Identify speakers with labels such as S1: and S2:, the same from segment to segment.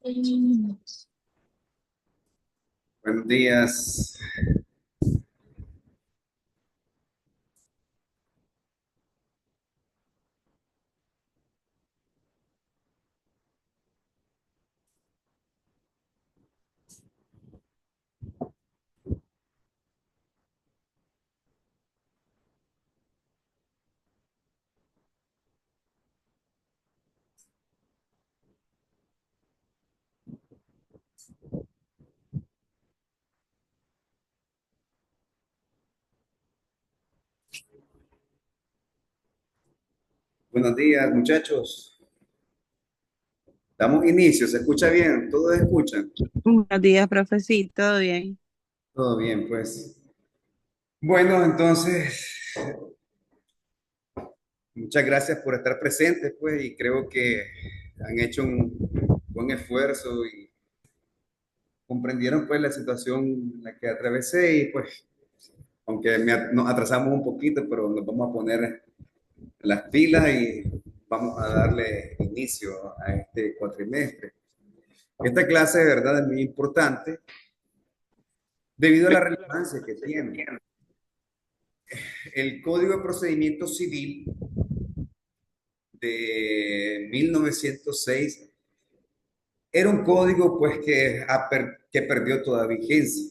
S1: Buenos días. Buenos días, muchachos. Damos inicio. ¿Se escucha bien? ¿Todos escuchan?
S2: Buenos días, profe. Sí, todo bien.
S1: Todo bien, pues. Bueno, entonces, muchas gracias por estar presentes, pues, y creo que han hecho un buen esfuerzo y comprendieron, pues, la situación en la que atravesé y, pues, aunque nos atrasamos un poquito, pero nos vamos a poner las pilas y vamos a darle inicio a este cuatrimestre. Esta clase de verdad es muy importante debido a la relevancia que tiene. El Código de Procedimiento Civil de 1906 era un código pues que perdió toda vigencia.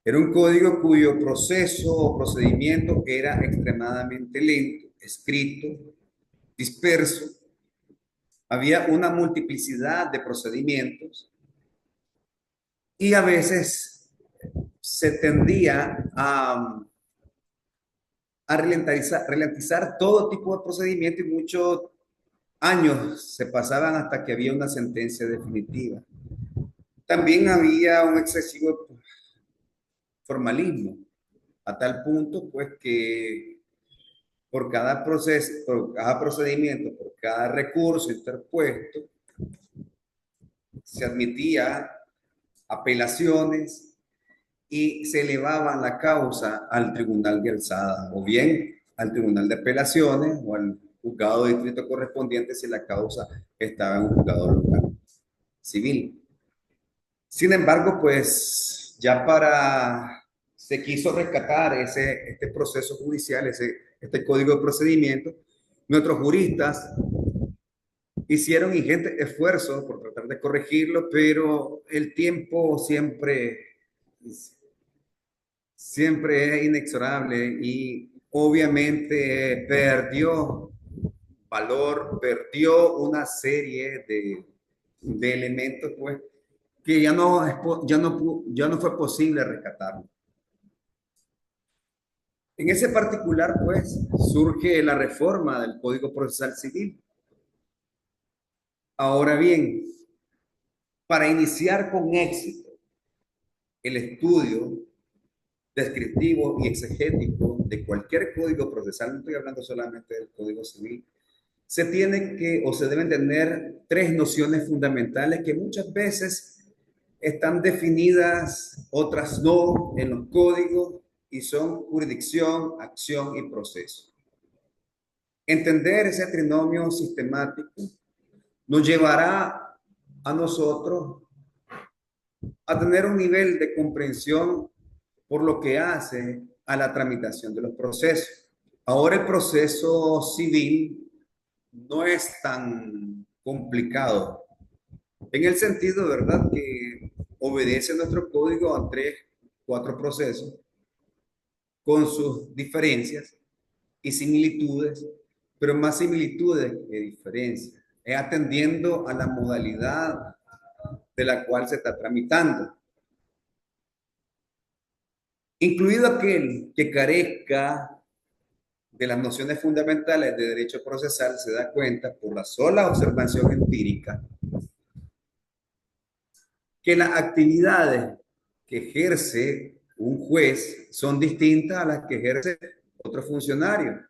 S1: Era un código cuyo proceso o procedimiento era extremadamente lento, escrito, disperso. Había una multiplicidad de procedimientos y a veces se tendía a ralentizar todo tipo de procedimiento y muchos años se pasaban hasta que había una sentencia definitiva. También había un excesivo formalismo, a tal punto pues que por cada proceso, por cada procedimiento, por cada recurso interpuesto, se admitía apelaciones y se elevaba la causa al tribunal de alzada o bien al tribunal de apelaciones o al juzgado de distrito correspondiente si la causa estaba en un juzgado local civil. Sin embargo, pues ya se quiso rescatar este proceso judicial, este código de procedimiento. Nuestros juristas hicieron ingente esfuerzo por tratar de corregirlo, pero el tiempo siempre es inexorable y obviamente perdió valor, perdió una serie de elementos pues, que ya no fue posible rescatarlo. En ese particular, pues, surge la reforma del Código Procesal Civil. Ahora bien, para iniciar con éxito el estudio descriptivo y exegético de cualquier código procesal, no estoy hablando solamente del Código Civil, se tiene que o se deben tener tres nociones fundamentales que muchas veces están definidas, otras no, en los códigos y son jurisdicción, acción y proceso. Entender ese trinomio sistemático nos llevará a nosotros a tener un nivel de comprensión por lo que hace a la tramitación de los procesos. Ahora el proceso civil no es tan complicado en el sentido, ¿verdad?, que obedece nuestro código a tres, cuatro procesos con sus diferencias y similitudes, pero más similitudes que diferencias, es atendiendo a la modalidad de la cual se está tramitando. Incluido aquel que carezca de las nociones fundamentales de derecho procesal, se da cuenta por la sola observación empírica que las actividades que ejerce un juez son distintas a las que ejerce otro funcionario.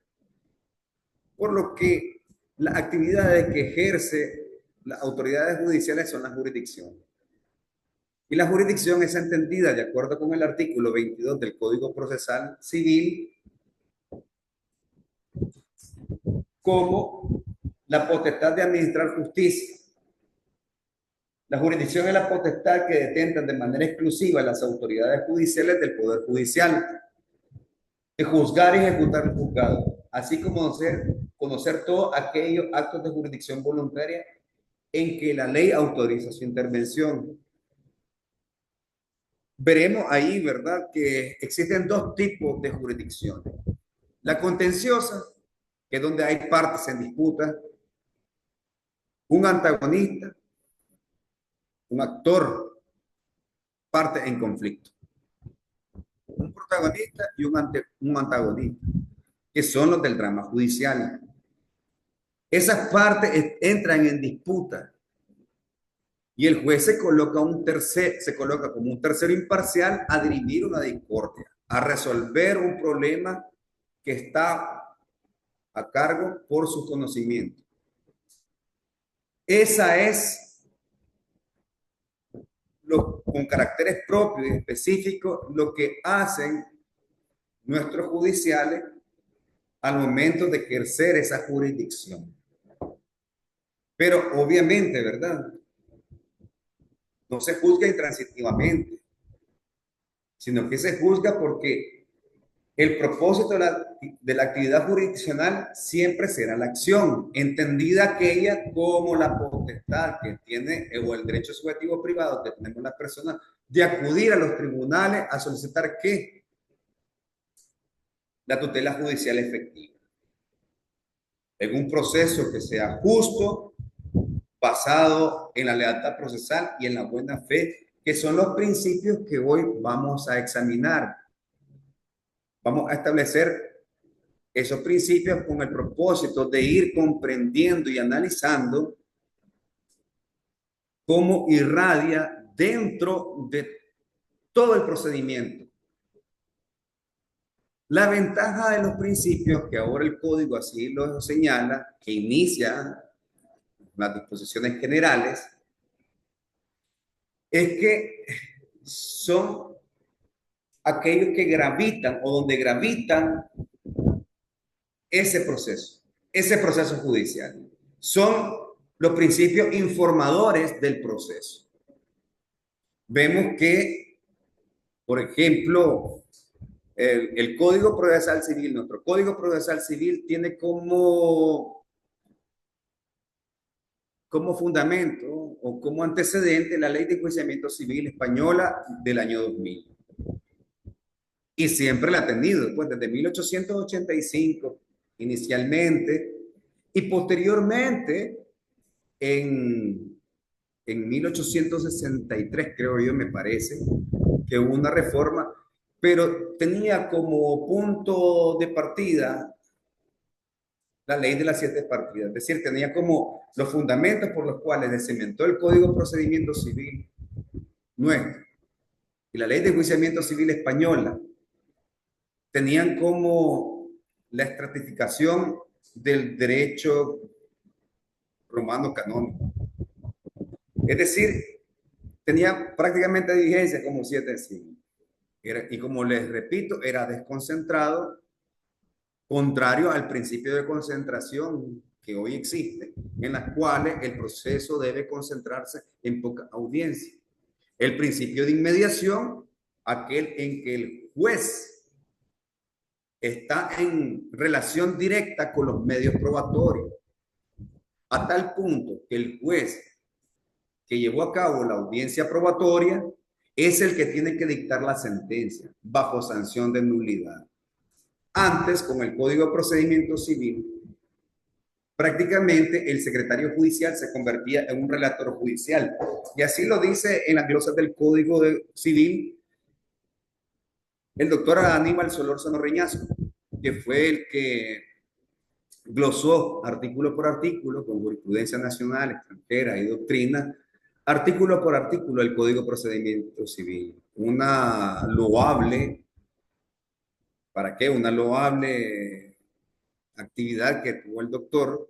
S1: Por lo que las actividades que ejerce las autoridades judiciales son las jurisdicciones. Y la jurisdicción es entendida, de acuerdo con el artículo 22 del Código Procesal Civil, como la potestad de administrar justicia. La jurisdicción es la potestad que detentan de manera exclusiva las autoridades judiciales del Poder Judicial de juzgar y ejecutar el juzgado, así como conocer todos aquellos actos de jurisdicción voluntaria en que la ley autoriza su intervención. Veremos ahí, ¿verdad?, que existen dos tipos de jurisdicciones. La contenciosa, que es donde hay partes en disputa, un antagonista, un actor, parte en conflicto, un protagonista y un antagonista, que son los del drama judicial. Esas partes entran en disputa y el juez se coloca como un tercero imparcial a dirimir una discordia, a resolver un problema que está a cargo por su conocimiento. Esa es con caracteres propios y específicos lo que hacen nuestros judiciales al momento de ejercer esa jurisdicción. Pero obviamente, ¿verdad?, no se juzga intransitivamente, sino que se juzga porque el propósito de la actividad jurisdiccional siempre será la acción, entendida aquella como la potestad que tiene o el derecho subjetivo privado que tenemos las personas de acudir a los tribunales a solicitar que la tutela judicial efectiva en un proceso que sea justo, basado en la lealtad procesal y en la buena fe, que son los principios que hoy vamos a examinar. Vamos a establecer esos principios con el propósito de ir comprendiendo y analizando cómo irradia dentro de todo el procedimiento. La ventaja de los principios, que ahora el código así lo señala, que inicia las disposiciones generales, es que son aquellos que gravitan o donde gravitan ese proceso judicial. Son los principios informadores del proceso. Vemos que, por ejemplo, el Código Procesal Civil, nuestro Código Procesal Civil tiene como fundamento o como antecedente la Ley de Enjuiciamiento Civil Española del año 2000. Y siempre la ha tenido, pues desde 1885 inicialmente, y posteriormente en 1863, creo yo, me parece, que hubo una reforma, pero tenía como punto de partida la ley de las 7 partidas, es decir, tenía como los fundamentos por los cuales se cimentó el Código de Procedimiento Civil nuestro y la ley de enjuiciamiento civil española, tenían como la estratificación del derecho romano canónico. Es decir, tenía prácticamente vigencia como 7 siglos. Y como les repito, era desconcentrado, contrario al principio de concentración que hoy existe, en las cuales el proceso debe concentrarse en poca audiencia. El principio de inmediación, aquel en que el juez está en relación directa con los medios probatorios, a tal punto que el juez que llevó a cabo la audiencia probatoria es el que tiene que dictar la sentencia bajo sanción de nulidad. Antes, con el Código de Procedimiento Civil, prácticamente el secretario judicial se convertía en un relator judicial. Y así lo dice en las glosas del Código Civil el doctor Aníbal Solórzano Reñazo, que fue el que glosó artículo por artículo, con jurisprudencia nacional, extranjera y doctrina, artículo por artículo el Código de Procedimiento Civil. Una loable, ¿para qué? Una loable actividad que tuvo el doctor.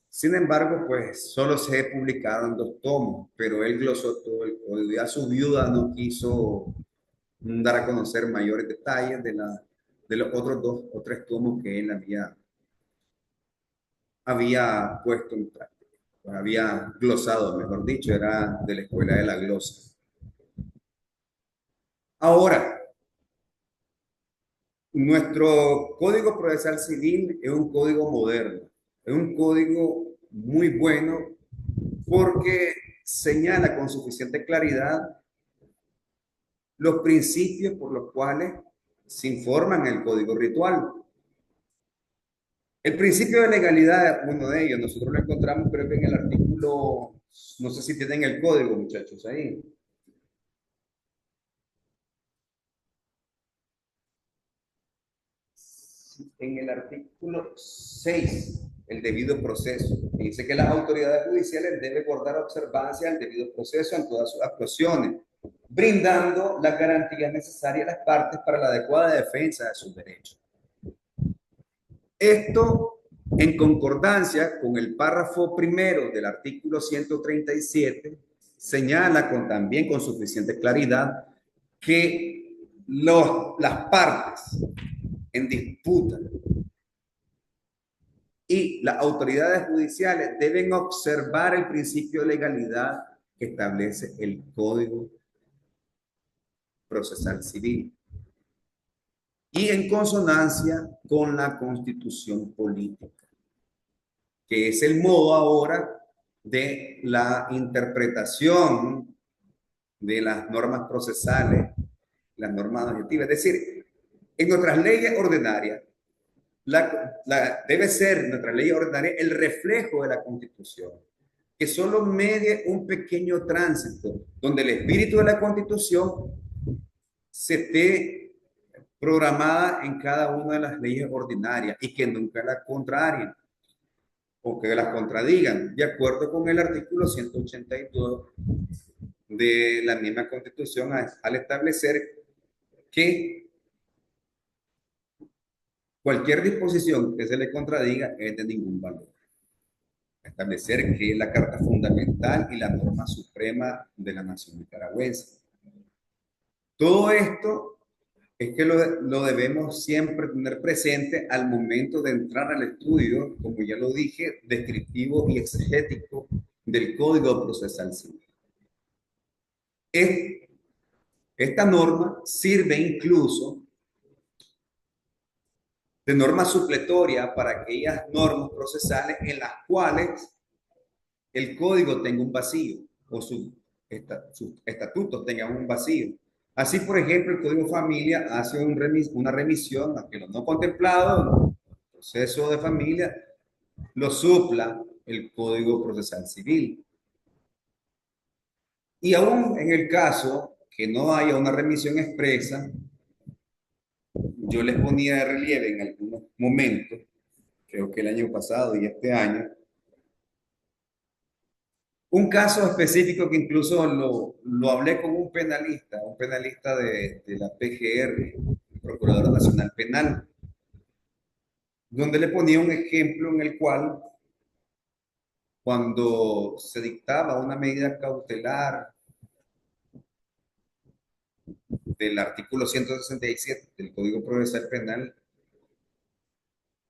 S1: Sin embargo, pues solo se publicaron 2 tomos, pero él glosó todo el código. Ya su viuda no quiso dar a conocer mayores detalles de los otros 2 o 3 tomos que él había puesto en práctica. había glosado, mejor dicho, era de la escuela de la glosa. Ahora, nuestro Código Procesal Civil es un código moderno, es un código muy bueno porque señala con suficiente claridad los principios por los cuales se informa en el código ritual. El principio de legalidad es uno de ellos. Nosotros lo encontramos, creo que en el artículo, no sé si tienen el código, muchachos, ahí. En el artículo 6, el debido proceso, dice que las autoridades judiciales deben guardar observancia al debido proceso en todas sus actuaciones, brindando las garantías necesarias a las partes para la adecuada defensa de sus derechos. Esto en concordancia con el párrafo primero del artículo 137, señala también con suficiente claridad que las partes en disputa y las autoridades judiciales deben observar el principio de legalidad que establece el Código Procesal Civil y en consonancia con la Constitución Política, que es el modo ahora de la interpretación de las normas procesales, las normas objetivas. Es decir, en nuestras leyes ordinarias, debe ser nuestra ley ordinaria el reflejo de la Constitución, que solo medie un pequeño tránsito, donde el espíritu de la Constitución se esté programada en cada una de las leyes ordinarias y que nunca la contrarien o que las contradigan, de acuerdo con el artículo 182 de la misma Constitución, al establecer que cualquier disposición que se le contradiga es de ningún valor. Establecer que es la Carta Fundamental y la norma suprema de la nación nicaragüense. Todo esto es que lo debemos siempre tener presente al momento de entrar al estudio, como ya lo dije, descriptivo y exegético del Código Procesal Civil. Esta norma sirve incluso de norma supletoria para aquellas normas procesales en las cuales el código tenga un vacío o sus estatutos tengan un vacío. Así, por ejemplo, el Código Familia hace una remisión a que lo no contemplado, el proceso de familia, lo supla el Código Procesal Civil. Y aún en el caso que no haya una remisión expresa, yo les ponía de relieve en algunos momentos, creo que el año pasado y este año, un caso específico que incluso lo hablé con un penalista de la PGR, Procurador Nacional Penal, donde le ponía un ejemplo en el cual cuando se dictaba una medida cautelar del artículo 167 del Código Procesal Penal,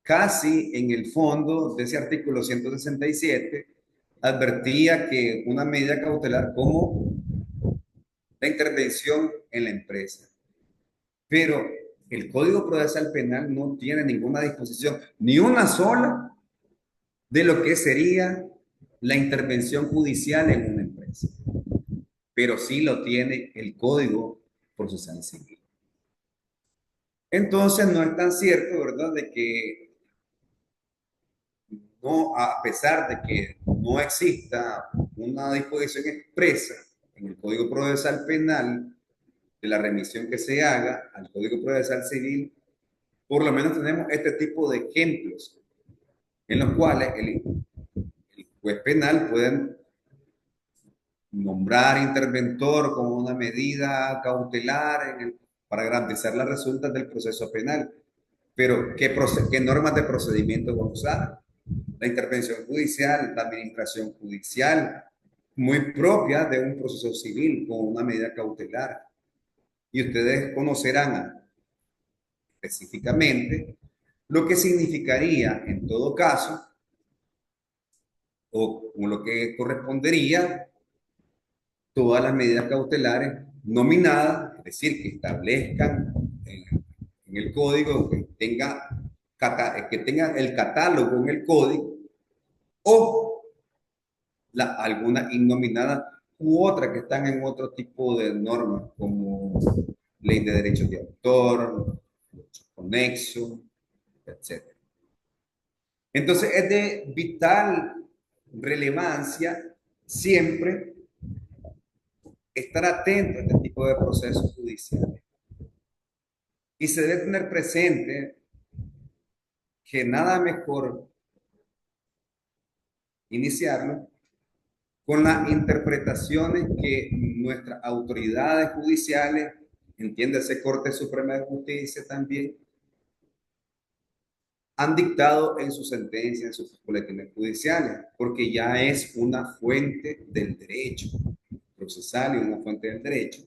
S1: casi en el fondo de ese artículo 167 advertía que una medida cautelar como la intervención en la empresa. Pero el Código Procesal Penal no tiene ninguna disposición, ni una sola, de lo que sería la intervención judicial en una empresa. Pero sí lo tiene el Código Procesal Civil. Entonces no es tan cierto, ¿verdad?, de que no, a pesar de que no exista una disposición expresa en el Código Procesal Penal de la remisión que se haga al Código Procesal Civil, por lo menos tenemos este tipo de ejemplos en los cuales el juez penal puede nombrar interventor como una medida cautelar para garantizar las resultas del proceso penal. Pero, ¿qué normas de procedimiento vamos a usar? La intervención judicial, la administración judicial, muy propia de un proceso civil con una medida cautelar. Y ustedes conocerán específicamente lo que significaría, en todo caso, o con lo que correspondería todas las medidas cautelares nominadas, es decir, que establezcan en el código que tenga el catálogo en el código o algunas innominadas u otras que están en otro tipo de normas como ley de derechos de autor, conexo, etc. Entonces es de vital relevancia siempre estar atento a este tipo de procesos judiciales. Y se debe tener presente que nada mejor iniciarlo con las interpretaciones que nuestras autoridades judiciales, entiéndase Corte Suprema de Justicia también, han dictado en sus sentencias, en sus boletines judiciales, porque ya es una fuente del derecho procesal y una fuente del derecho,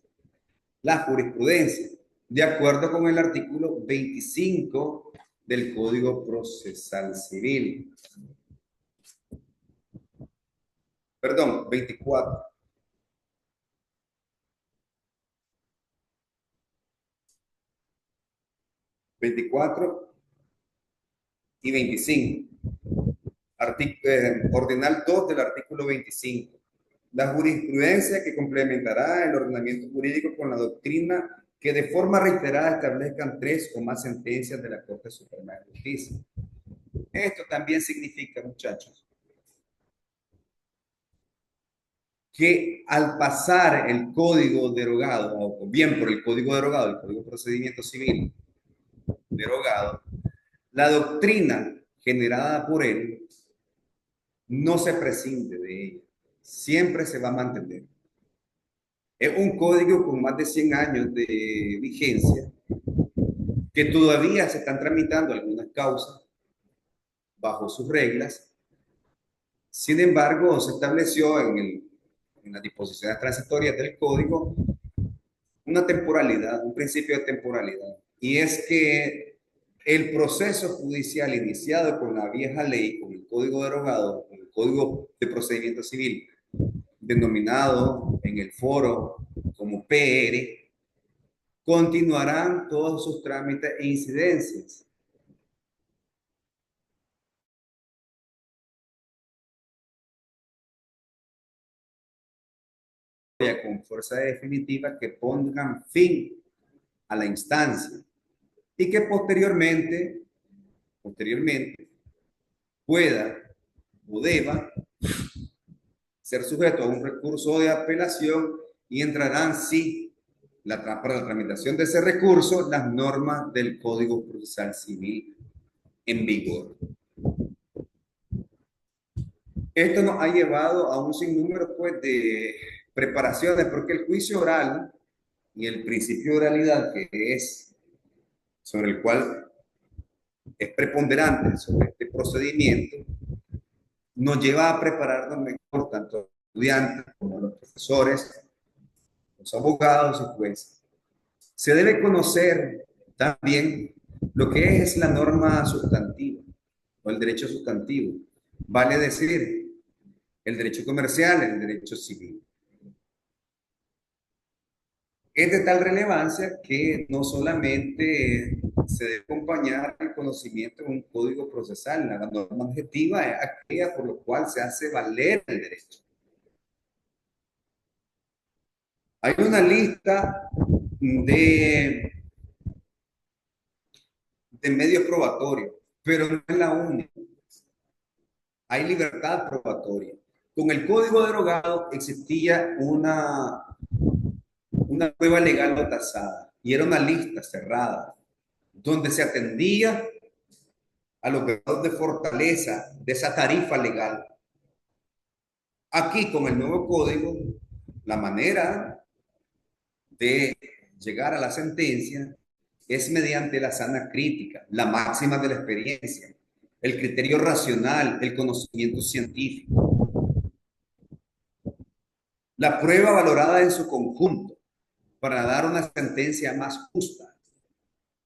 S1: la jurisprudencia, de acuerdo con el artículo 25 del Código Procesal Civil. Perdón, 24. 24 y 25. Ordinal 2 del artículo 25. La jurisprudencia que complementará el ordenamiento jurídico con la doctrina que de forma reiterada establezcan 3 o más sentencias de la Corte Suprema de Justicia. Esto también significa, muchachos, que al pasar el código derogado, o bien por el código derogado, el Código de Procedimiento Civil derogado, la doctrina generada por él no se prescinde de ella, siempre se va a mantener. Es un código con más de 100 años de vigencia, que todavía se están tramitando algunas causas bajo sus reglas. Sin embargo, se estableció en las disposiciones transitorias del código una temporalidad, un principio de temporalidad. Y es que el proceso judicial iniciado con la vieja ley, con el código derogado, con el Código de Procedimiento Civil, denominado en el foro como PR, continuarán todos sus trámites e incidencias. Con fuerza definitiva que pongan fin a la instancia y que posteriormente pueda o deba ser sujeto a un recurso de apelación y entrarán, sí, para la tramitación de ese recurso, las normas del Código Procesal Civil en vigor. Esto nos ha llevado a un sinnúmero pues, de preparaciones, porque el juicio oral y el principio de oralidad, que es sobre el cual es preponderante sobre este procedimiento, nos lleva a prepararnos mejor, tanto los estudiantes como los profesores, los abogados y jueces. Se debe conocer también lo que es la norma sustantiva o el derecho sustantivo. Vale decir, el derecho comercial, el derecho civil. Es de tal relevancia que no solamente se debe acompañar el conocimiento de un código procesal, la norma objetiva es aquella por lo cual se hace valer el derecho. Hay una lista de, de medios probatorios, pero no es la única. Hay libertad probatoria. Con el código derogado existía una prueba legal no tasada y era una lista cerrada donde se atendía a los grados de fortaleza de esa tarifa legal. Aquí, con el nuevo código, la manera de llegar a la sentencia es mediante la sana crítica, la máxima de la experiencia, el criterio racional, el conocimiento científico, la prueba valorada en su conjunto para dar una sentencia más justa,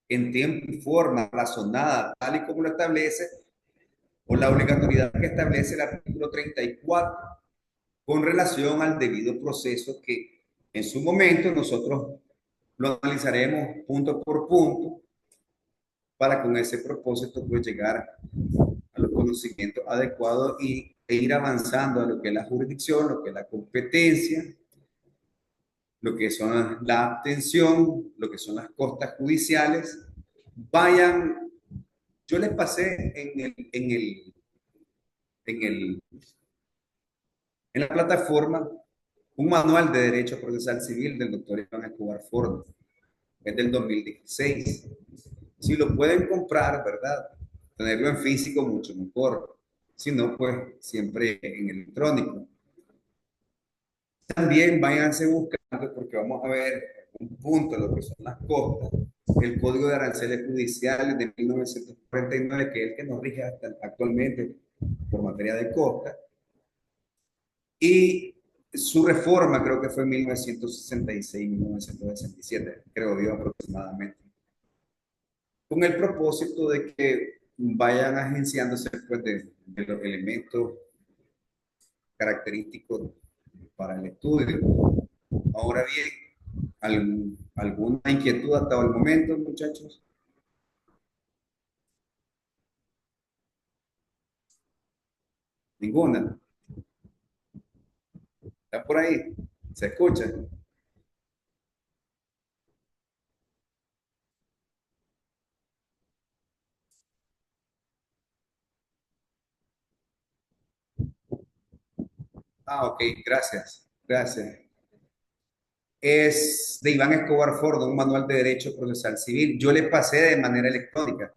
S1: en tiempo y forma razonada, tal y como lo establece o la obligatoriedad que establece el artículo 34 con relación al debido proceso que en su momento nosotros lo analizaremos punto por punto para con ese propósito pues llegar a los conocimientos adecuados e ir avanzando a lo que es la jurisdicción, lo que es la competencia, lo que son la abstención, lo que son las costas judiciales. Vayan, yo les pasé en el, en la plataforma un manual de Derecho Procesal Civil del doctor Iván Escobar Ford, es del 2016. Si lo pueden comprar, ¿verdad? Tenerlo en físico mucho mejor. Si no, pues siempre en electrónico. También váyanse buscando, porque vamos a ver un punto de lo que son las costas, el Código de Aranceles Judiciales de 1949, que es el que nos rige hasta actualmente por materia de costa, y su reforma creo que fue en 1966-1967, creo yo aproximadamente, con el propósito de que vayan agenciándose pues, de los elementos característicos para el estudio. Ahora bien, ¿alguna inquietud hasta el momento, muchachos? Ninguna. ¿Está por ahí? ¿Se escucha? Ah, ok, gracias. Gracias. Es de Iván Escobar Fordo, un manual de Derecho Procesal Civil. Yo le pasé de manera electrónica.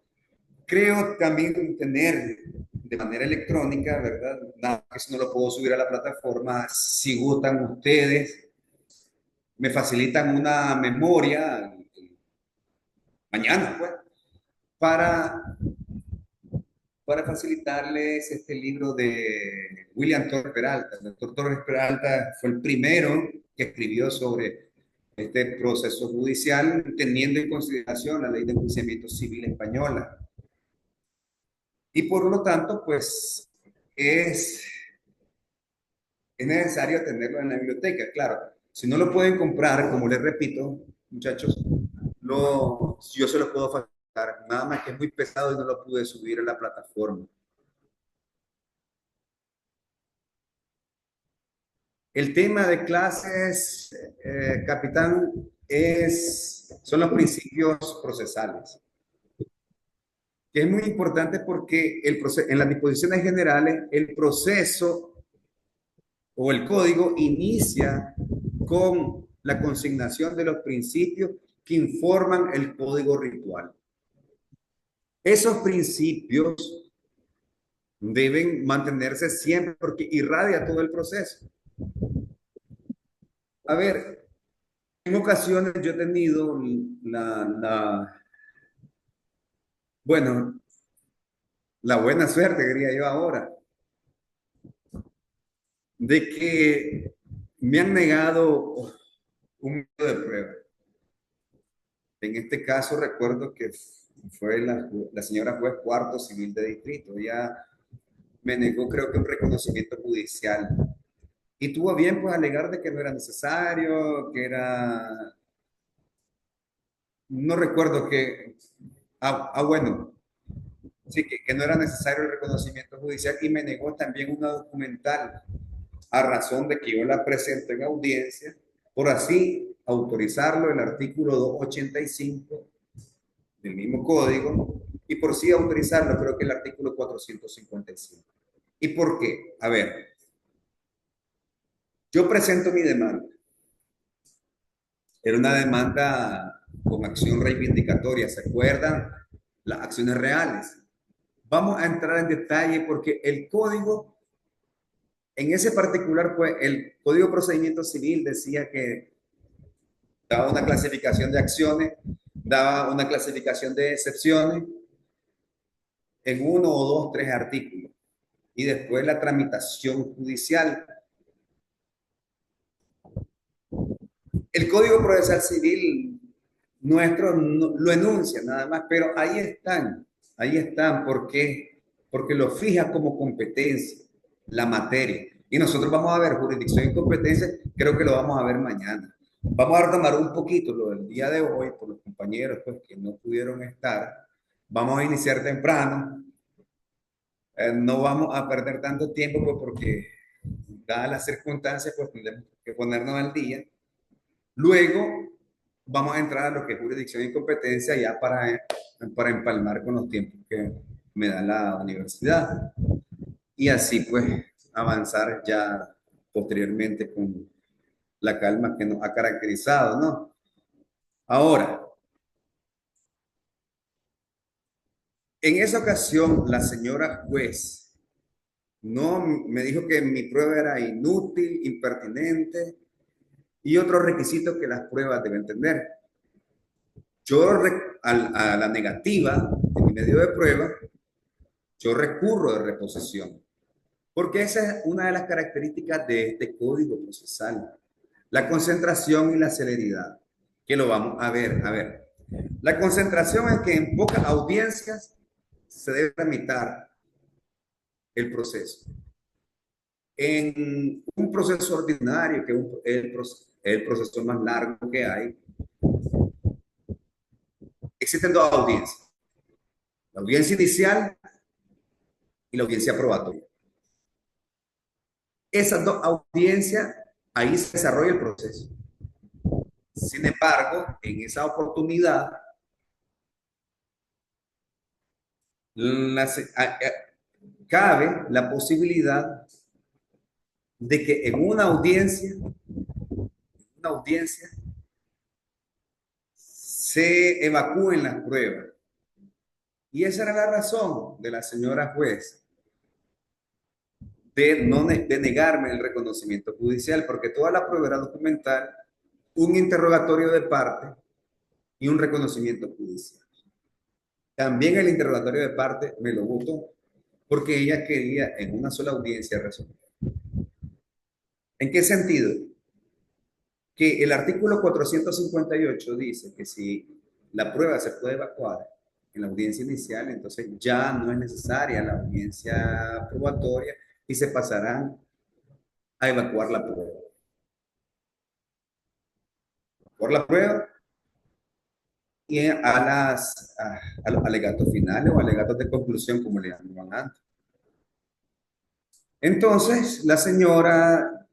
S1: Creo también tener de manera electrónica, ¿verdad? Nada, que si no lo puedo subir a la plataforma, si gustan ustedes, me facilitan una memoria mañana, pues, para, para facilitarles este libro de William Torres Peralta. El doctor Torres Peralta fue el primero que escribió sobre este proceso judicial, teniendo en consideración la ley de enjuiciamiento civil española. Y por lo tanto, pues, es necesario tenerlo en la biblioteca. Claro, si no lo pueden comprar, como les repito, muchachos, yo se los puedo facilitar. Nada más que es muy pesado y no lo pude subir a la plataforma. El tema de clases, capitán, son los principios procesales, que es muy importante porque en las disposiciones generales el proceso o el código inicia con la consignación de los principios que informan el código ritual. Esos principios deben mantenerse siempre porque irradia todo el proceso. A ver, en ocasiones yo he tenido bueno, la buena suerte, diría yo ahora, de que me han negado un medio de prueba. En este caso recuerdo que fue la señora juez cuarto civil de distrito. Ella me negó creo que un reconocimiento judicial. Y tuvo bien pues alegar de que no era necesario, que era... No recuerdo que... bueno, sí, que no era necesario el reconocimiento judicial y me negó también una documental a razón de que yo la presente en audiencia, por así autorizarlo el artículo 285 del mismo código y por sí autorizarlo creo que el artículo 455. ¿Y por qué? A ver, yo presento mi demanda. Era una demanda con acción reivindicatoria, ¿se acuerdan? Las acciones reales. Vamos a entrar en detalle porque el código, en ese particular, pues el Código de Procedimiento Civil decía que daba una clasificación de acciones, daba una clasificación de excepciones en uno o dos, tres artículos. Y después la tramitación judicial. El Código Procesal Civil nuestro no, lo enuncia nada más, pero ahí están, ¿por qué? porque lo fija como competencia, la materia. Y nosotros vamos a ver jurisdicción y competencia, creo que lo vamos a ver mañana. Vamos a retomar un poquito lo del día de hoy, por los compañeros pues, que no pudieron estar. Vamos a iniciar temprano. No vamos a perder tanto tiempo pues, porque, dadas las circunstancias, pues tendremos que ponernos al día. Luego vamos a entrar a lo que es jurisdicción y competencia ya para empalmar con los tiempos que me da la universidad. Y así pues avanzar ya posteriormente con la calma que nos ha caracterizado, ¿no? Ahora, en esa ocasión la señora juez no me dijo que mi prueba era inútil, impertinente y otros requisitos que las pruebas deben tener. Yo a la negativa de mi medio de prueba, yo recurro de reposición, porque esa es una de las características de este código procesal, la concentración y la celeridad, que lo vamos a ver. A ver, la concentración es que en pocas audiencias se debe tramitar el proceso. En un proceso ordinario, que es el proceso más largo que hay, existen dos audiencias, la audiencia inicial y la audiencia probatoria. Esas dos audiencias, ahí se desarrolla el proceso. Sin embargo, en esa oportunidad, cabe la posibilidad de que en una audiencia se evacúen las pruebas. Y esa era la razón de la señora juez de negarme el reconocimiento judicial, porque toda la prueba era documental, un interrogatorio de parte y un reconocimiento judicial. También el interrogatorio de parte me lo votó porque ella quería en una sola audiencia resolver. ¿En qué sentido? Que el artículo 458 dice que si la prueba se puede evacuar en la audiencia inicial, entonces ya no es necesaria la audiencia probatoria y se pasarán a evacuar la prueba. Por la prueba y a los alegatos finales o alegatos de conclusión, como le llamaban antes. Entonces, la señora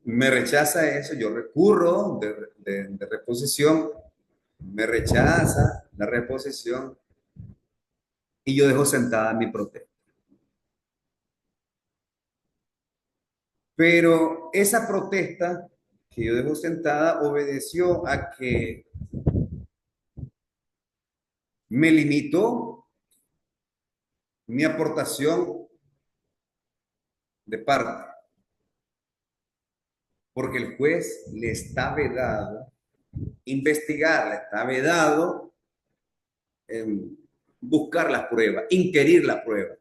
S1: me rechaza eso, yo recurro de reposición, me rechaza la reposición y yo dejo sentada mi protesta. Pero esa protesta que yo dejo sentada obedeció a que me limitó mi aportación de parte, porque el juez le está vedado investigar, le está vedado buscar las pruebas, inquirir la prueba.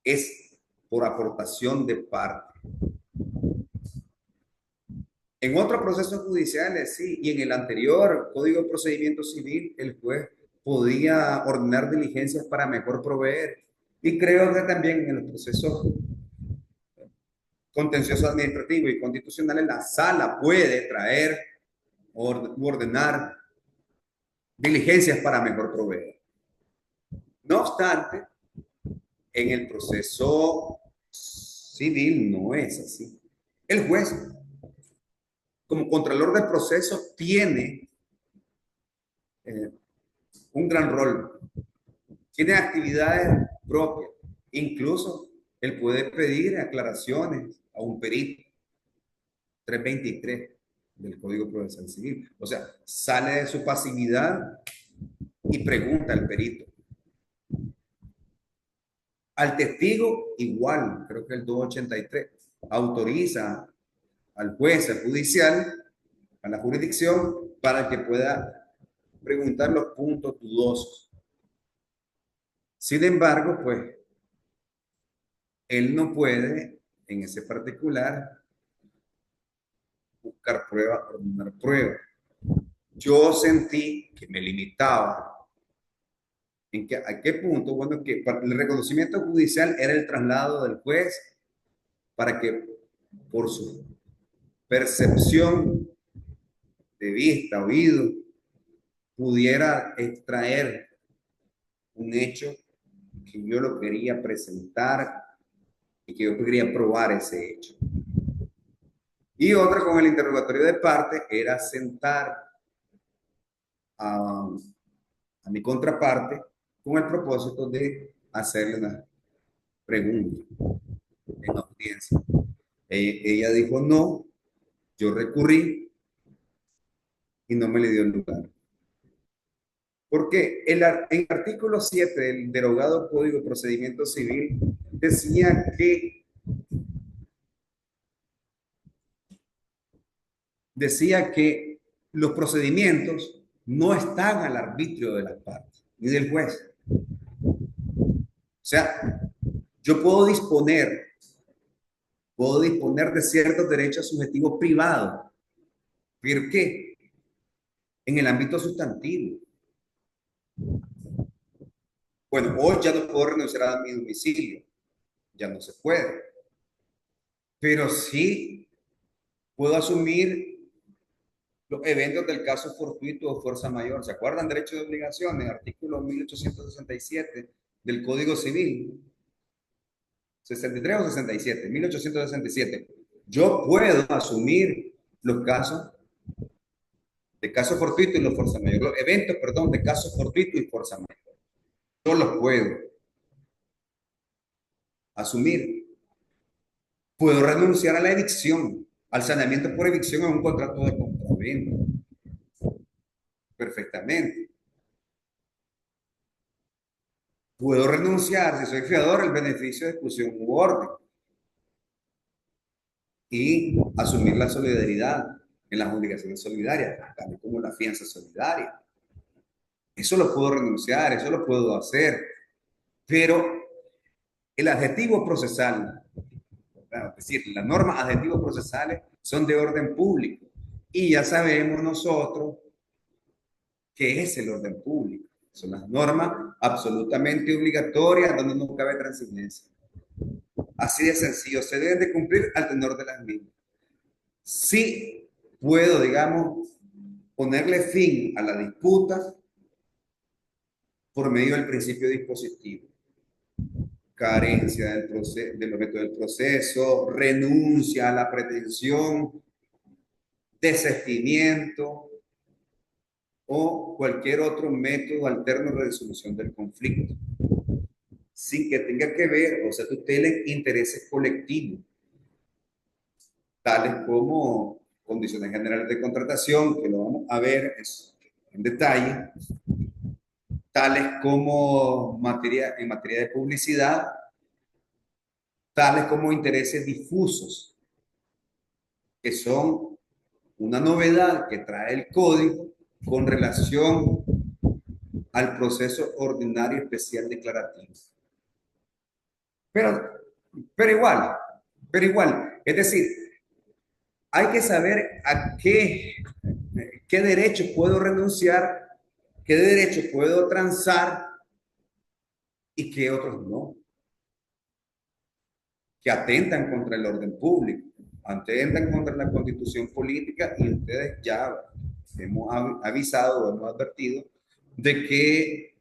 S1: Es por aportación de parte. En otros procesos judiciales, sí, y en el anterior Código de Procedimiento Civil, el juez podía ordenar diligencias para mejor proveer. Y creo que también en los procesos contenciosos administrativos y constitucionales, la sala puede traer o ordenar diligencias para mejor proveer. No obstante, en el proceso civil no es así. El juez, como contralor del proceso, tiene eh, un gran rol, tiene actividades propias, incluso él puede pedir aclaraciones a un perito, 323 del Código Procesal Civil. O sea, sale de su pasividad y pregunta al perito. Al testigo, igual, creo que el 283 autoriza al juez, al judicial, a la jurisdicción, para que pueda preguntar los puntos dudosos. Sin embargo, pues, él no puede, en ese particular, buscar pruebas, ordenar pruebas. Yo sentí que me limitaba ¿A qué punto? Bueno, que el reconocimiento judicial era el traslado del juez para que por su percepción de vista, oído, pudiera extraer un hecho que yo lo quería presentar y que yo quería probar ese hecho. Y otra con el interrogatorio de parte era sentar a, a mi contraparte con el propósito de hacerle una pregunta en audiencia. Ella dijo no, yo recurrí y no me le dio el lugar. Porque el artículo 7 del derogado Código de Procedimiento Civil decía que los procedimientos no están al arbitrio de las partes, ni del juez. O sea, yo puedo disponer de ciertos derechos subjetivos privados. ¿Por qué? En el ámbito sustantivo. Bueno, hoy ya no puedo renunciar a mi domicilio, ya no se puede, pero sí puedo asumir los eventos del caso fortuito o fuerza mayor. ¿Se acuerdan? Derecho de obligaciones, artículo 1867 del Código Civil. 63 o 67, 1867. Yo puedo asumir los casos de caso fortuito y los fuerza mayor, los eventos, perdón, de caso fortuito y fuerza mayor. Yo los puedo asumir. Puedo renunciar a la evicción, al saneamiento por evicción en un contrato de compraventa. Perfectamente. Puedo renunciar, si soy fiador, al beneficio de exclusión u orden y asumir la solidaridad en las obligaciones solidarias, tal como la fianza solidaria. Eso lo puedo renunciar, eso lo puedo hacer, pero el adjetivo procesal, es decir, las normas adjetivos procesales son de orden público y ya sabemos nosotros qué es el orden público. Son las normas absolutamente obligatorias donde no cabe transigencia. Así de sencillo, se deben de cumplir al tenor de las mismas. Sí puedo, digamos, ponerle fin a la disputa por medio del principio dispositivo. Carencia del objeto del proceso, renuncia a la pretensión, desistimiento o cualquier otro método alterno de resolución del conflicto, sin que tenga que ver o se tutelen intereses colectivos, tales como condiciones generales de contratación, que lo vamos a ver en detalle, tales como en materia de publicidad, tales como intereses difusos, que son una novedad que trae el código con relación al proceso ordinario especial declarativo. Pero, pero igual, es decir, hay que saber a qué derechos puedo renunciar, qué derechos puedo transar y qué otros no, que atentan contra el orden público, atentan contra la constitución política y ustedes ya hemos avisado o hemos advertido de que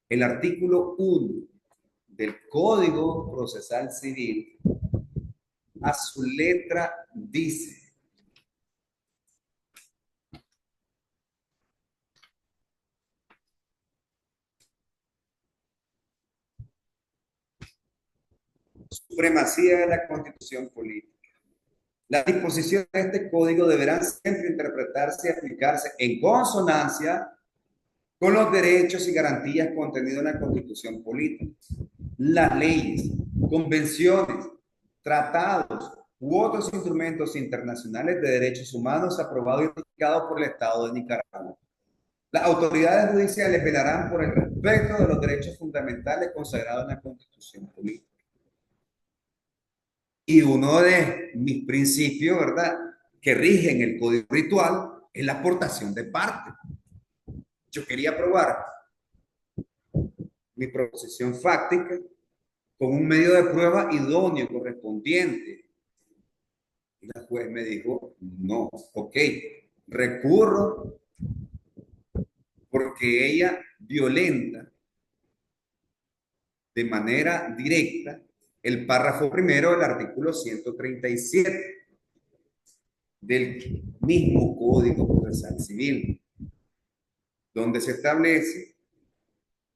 S1: el artículo 1 del Código Procesal Civil a su letra dice: supremacía de la constitución política. Las disposiciones de este código deberán siempre interpretarse y aplicarse en consonancia con los derechos y garantías contenidos en la constitución política, las leyes, convenciones, tratados u otros instrumentos internacionales de derechos humanos aprobados y ratificados por el Estado de Nicaragua. Las autoridades judiciales velarán por el respeto de los derechos fundamentales consagrados en la constitución política. Y uno de mis principios, ¿verdad?, que rigen el código ritual es la aportación de parte. Yo quería probar mi proposición fáctica con un medio de prueba idóneo correspondiente. Y la juez me dijo, no, ok, recurro porque ella violenta de manera directa el párrafo primero del artículo 137 del mismo Código Procesal Civil, donde se establece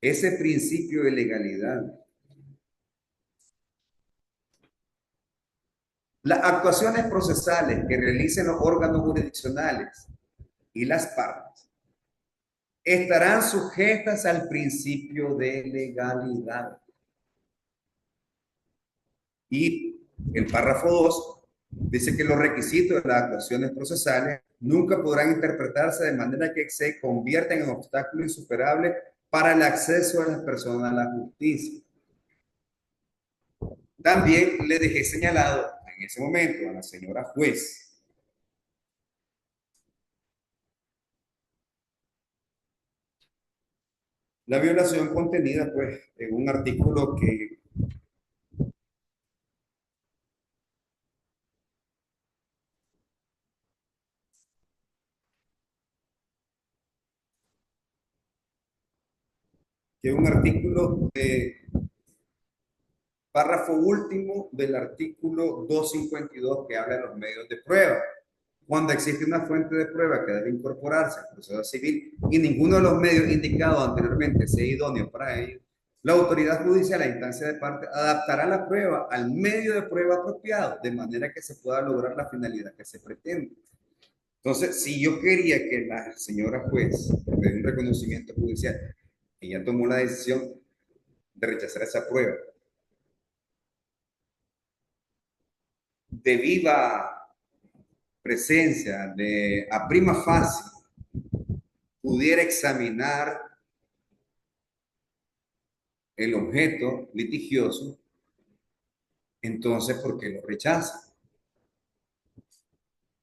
S1: ese principio de legalidad. Las actuaciones procesales que realicen los órganos jurisdiccionales y las partes estarán sujetas al principio de legalidad. Y el párrafo 2 dice que los requisitos de las actuaciones procesales nunca podrán interpretarse de manera que se conviertan en obstáculos insuperables para el acceso de las personas a la justicia. También le dejé señalado en ese momento a la señora juez la violación contenida pues en un artículo que es un artículo párrafo último del artículo 252 que habla de los medios de prueba. Cuando existe una fuente de prueba que debe incorporarse al proceso civil y ninguno de los medios indicados anteriormente sea idóneo para ello, la autoridad judicial, la instancia de parte, adaptará la prueba al medio de prueba apropiado, de manera que se pueda lograr la finalidad que se pretende. Entonces, si yo quería que la señora juez, de un reconocimiento judicial, ella tomó la decisión de rechazar esa prueba, de viva presencia, de a prima facie, pudiera examinar el objeto litigioso, entonces, ¿por qué lo rechaza?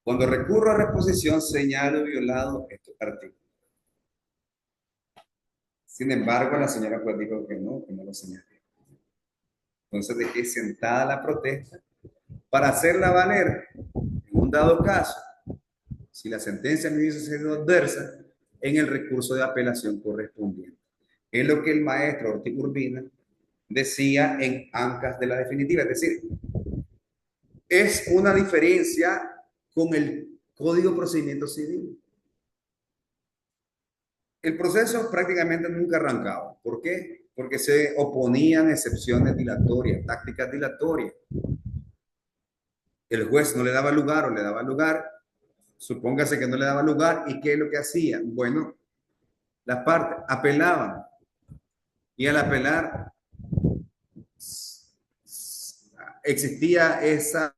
S1: Cuando recurro a reposición, señalo violado estos artículos. Sin embargo, la señora pues dijo que no lo señalé. Entonces dejé sentada la protesta para hacerla valer en un dado caso, si la sentencia me hubiese sido adversa, en el recurso de apelación correspondiente. Es lo que el maestro Ortiz Urbina decía en Ancas de la Definitiva, es decir, es una diferencia con el Código de Procedimiento Civil. El proceso prácticamente nunca arrancaba. ¿Por qué? Porque se oponían excepciones dilatorias, tácticas dilatorias. El juez no le daba lugar o le daba lugar, supóngase que no le daba lugar, ¿y qué es lo que hacía? Bueno, las partes apelaban, y al apelar existía esa